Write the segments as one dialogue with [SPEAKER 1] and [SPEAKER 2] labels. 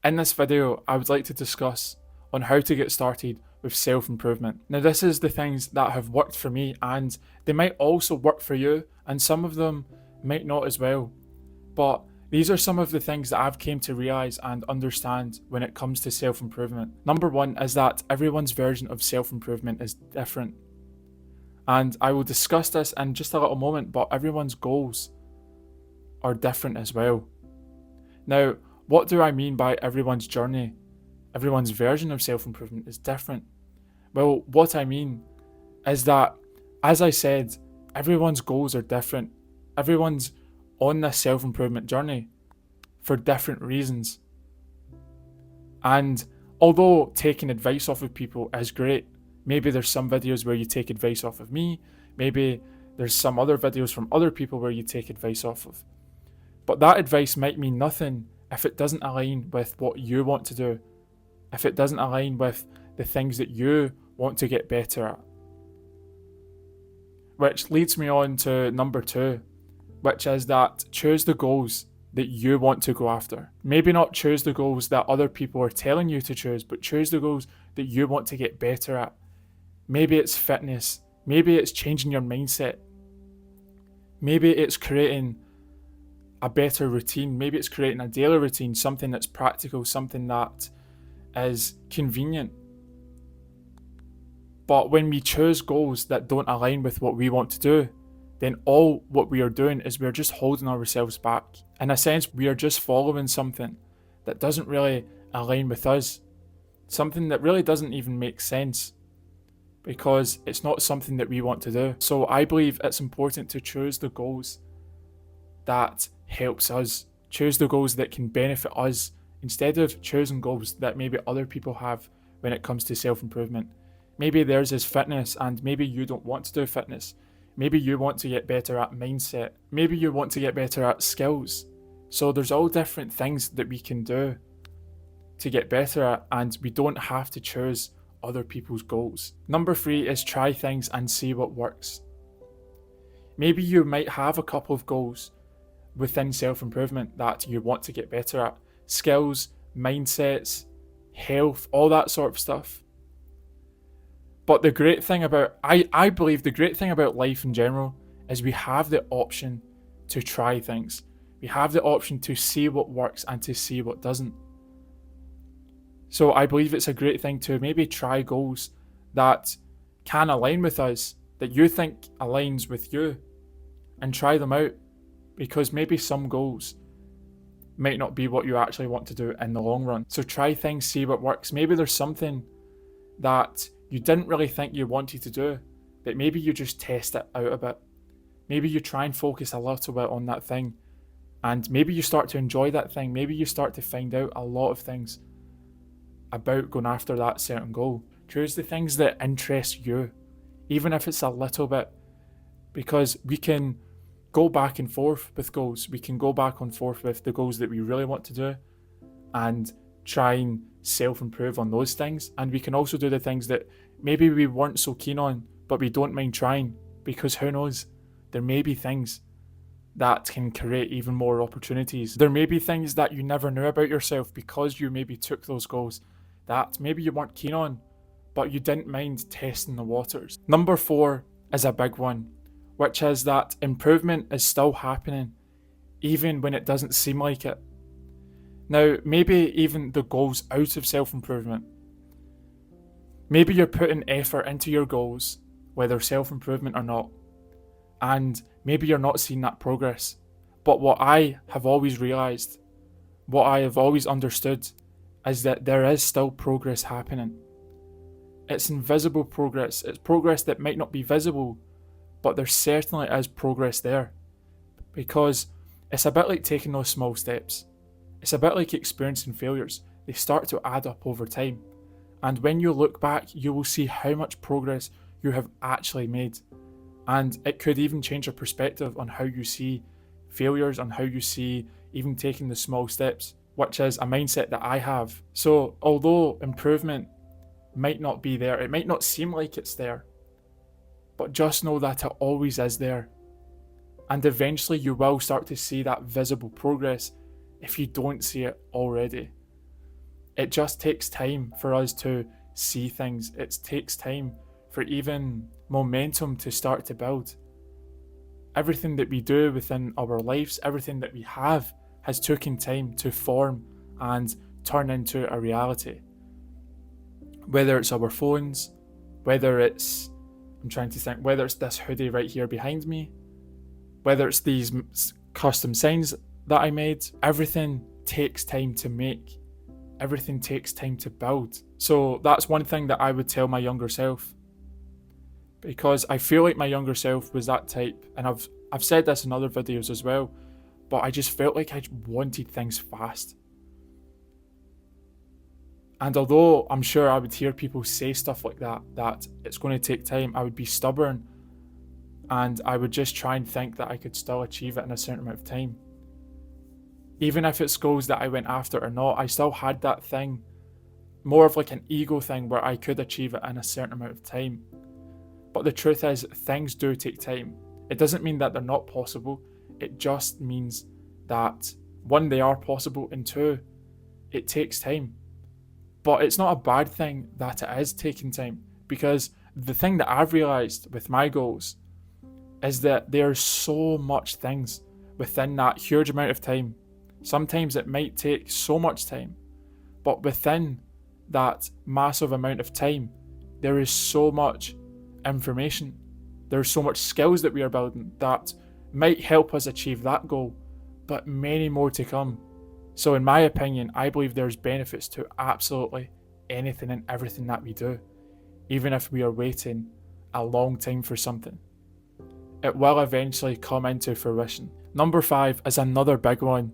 [SPEAKER 1] In this video, I would like to discuss on how to get started with self-improvement. Now, this is the things that have worked for me, and they might also work for you, and some of them might not as well. But these are some of the things that I've came to realize and understand when it comes to self-improvement. Number one is that everyone's version of self-improvement is different. And I will discuss this in just a little moment, but everyone's goals are different as well. Now, what do I mean by everyone's journey? Everyone's version of self-improvement is different. Well, what I mean is that, as I said, everyone's goals are different. Everyone's on this self-improvement journey for different reasons. And although taking advice off of people is great, maybe there's some videos where you take advice off of me, maybe there's some other videos from other people where you take advice off of. But that advice might mean nothing if it doesn't align with what you want to do, if it doesn't align with the things that you want to get better at. Which leads me on to number two, which is that choose the goals that you want to go after. Maybe not choose the goals that other people are telling you to choose, but choose the goals that you want to get better at. Maybe it's fitness, maybe it's changing your mindset, maybe it's creating a better routine, maybe it's creating a daily routine, something that's practical, something that is convenient. But when we choose goals that don't align with what we want to do, then all what we are doing is we're just holding ourselves back. In a sense, we are just following something that doesn't really align with us, something that really doesn't even make sense, because it's not something that we want to do. So I believe it's important to choose the goals that helps us, choose the goals that can benefit us, instead of choosing goals that maybe other people have when it comes to self-improvement. Maybe theirs is fitness, and maybe you don't want to do fitness. Maybe you want to get better at mindset. Maybe you want to get better at skills. So there's all different things that we can do to get better at, and we don't have to choose other people's goals. Number three is try things and see what works. Maybe you might have a couple of goals within self-improvement that you want to get better at. Skills, mindsets, health, all that sort of stuff. But the great thing about, I believe the great thing about life in general is we have the option to try things. We have the option to see what works and to see what doesn't. So I believe it's a great thing to maybe try goals that can align with us, that you think aligns with you, and try them out, because maybe some goals might not be what you actually want to do in the long run. So try things, see what works. Maybe there's something that you didn't really think you wanted to do, but maybe you just test it out a bit. Maybe you try and focus a little bit on that thing, and maybe you start to enjoy that thing. Maybe you start to find out a lot of things about going after that certain goal. Choose the things that interest you, even if it's a little bit, because we can go back and forth with goals. We can go back and forth with the goals that we really want to do and try and self-improve on those things. And we can also do the things that maybe we weren't so keen on, but we don't mind trying, because who knows, there may be things that can create even more opportunities. There may be things that you never knew about yourself because you maybe took those goals that maybe you weren't keen on, but you didn't mind testing the waters. Number four is a big one, which is that improvement is still happening even when it doesn't seem like it. Now, maybe even the goals out of self-improvement. Maybe you're putting effort into your goals, whether self-improvement or not, and maybe you're not seeing that progress. But what I have always realized, what I have always understood, is that there is still progress happening. It's invisible progress. It's progress that might not be visible, but there certainly is progress there, because it's a bit like taking those small steps. It's a bit like experiencing failures. They start to add up over time. And when you look back, you will see how much progress you have actually made. And it could even change your perspective on how you see failures, on how you see even taking the small steps, which is a mindset that I have. So although improvement might not be there, it might not seem like it's there, but just know that it always is there. And eventually you will start to see that visible progress if you don't see it already. It just takes time for us to see things. It takes time for even momentum to start to build. Everything that we do within our lives, everything that we have, has taken time to form and turn into a reality. Whether it's our phones, whether it's, I'm trying to think, whether it's this hoodie right here behind me, whether it's these custom signs that I made, everything takes time to make. Everything takes time to build. So that's one thing that I would tell my younger self. Because I feel like my younger self was that type, and I've said this in other videos as well, but I just felt like I wanted things fast. And although I'm sure I would hear people say stuff like that it's going to take time, I would be stubborn and I would just try and think that I could still achieve it in a certain amount of time. Even if it's goals that I went after or not, I still had that thing, more of like an ego thing where I could achieve it in a certain amount of time. But the truth is, things do take time. It doesn't mean that they're not possible. It just means that, one, they are possible, and two, it takes time. But it's not a bad thing that it is taking time, because the thing that I've realised with my goals is that there's so much things within that huge amount of time. Sometimes it might take so much time, but within that massive amount of time, there is so much information. There's so much skills that we are building that might help us achieve that goal, but many more to come. So in my opinion, I believe there's benefits to absolutely anything and everything that we do, even if we are waiting a long time for something. It will eventually come into fruition. Number 5 is another big one,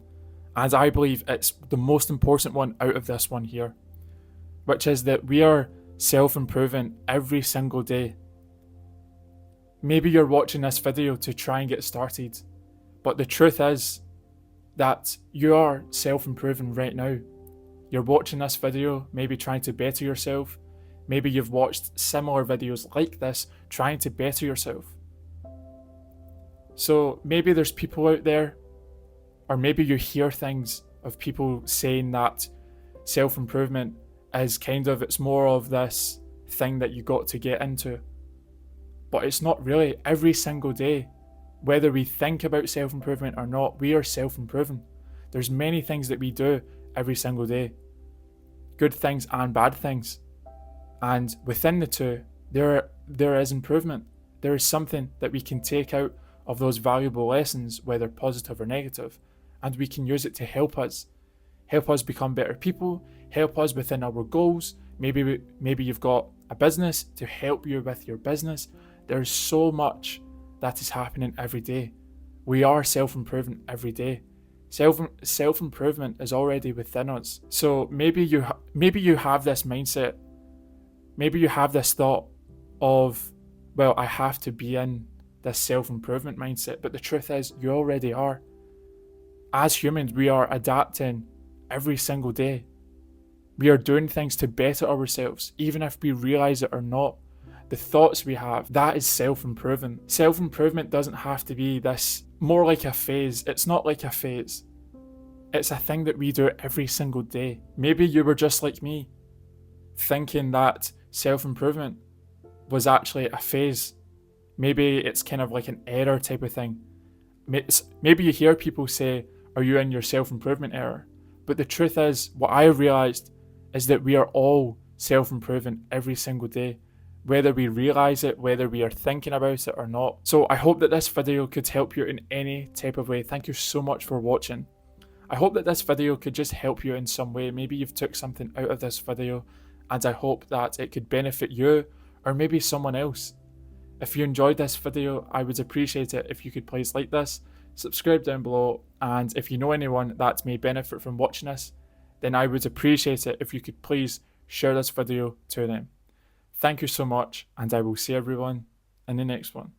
[SPEAKER 1] and I believe it's the most important one out of this one here, which is that we are self-improving every single day. Maybe you're watching this video to try and get started, but the truth is that you are self-improving right now. You're watching this video, maybe trying to better yourself. Maybe you've watched similar videos like this, trying to better yourself. So maybe there's people out there, or maybe you hear things of people saying that self-improvement is it's more of this thing that you got to get into. But it's not really. Every single day, whether we think about self-improvement or not, we are self-improving. There's many things that we do every single day, good things and bad things. And within the two, there is improvement. There is something that we can take out of those valuable lessons, whether positive or negative, and we can use it to help us become better people, help us within our goals. Maybe you've got a business to help you with your business. There's so much that is happening every day. We are self-improving every day. Self-improvement is already within us. So maybe you have this mindset. Maybe you have this thought of, well, I have to be in this self-improvement mindset. But the truth is, you already are. As humans, we are adapting every single day. We are doing things to better ourselves, even if we realize it or not. The thoughts we have, that is self-improving. Self-improvement doesn't have to be this, more like a phase. It's not like a phase. It's a thing that we do every single day. Maybe you were just like me, thinking that self-improvement was actually a phase. Maybe it's kind of like an error type of thing. Maybe you hear people say, are you in your self-improvement error? But the truth is, what I realized is that we are all self-improving every single day, whether we realize it, whether we are thinking about it or not. So I hope that this video could help you in any type of way. Thank you so much for watching. I hope that this video could just help you in some way. Maybe you've took something out of this video, and I hope that it could benefit you or maybe someone else. If you enjoyed this video, I would appreciate it if you could please like this, subscribe down below, and if you know anyone that may benefit from watching this, then I would appreciate it if you could please share this video to them. Thank you so much, and I will see everyone in the next one.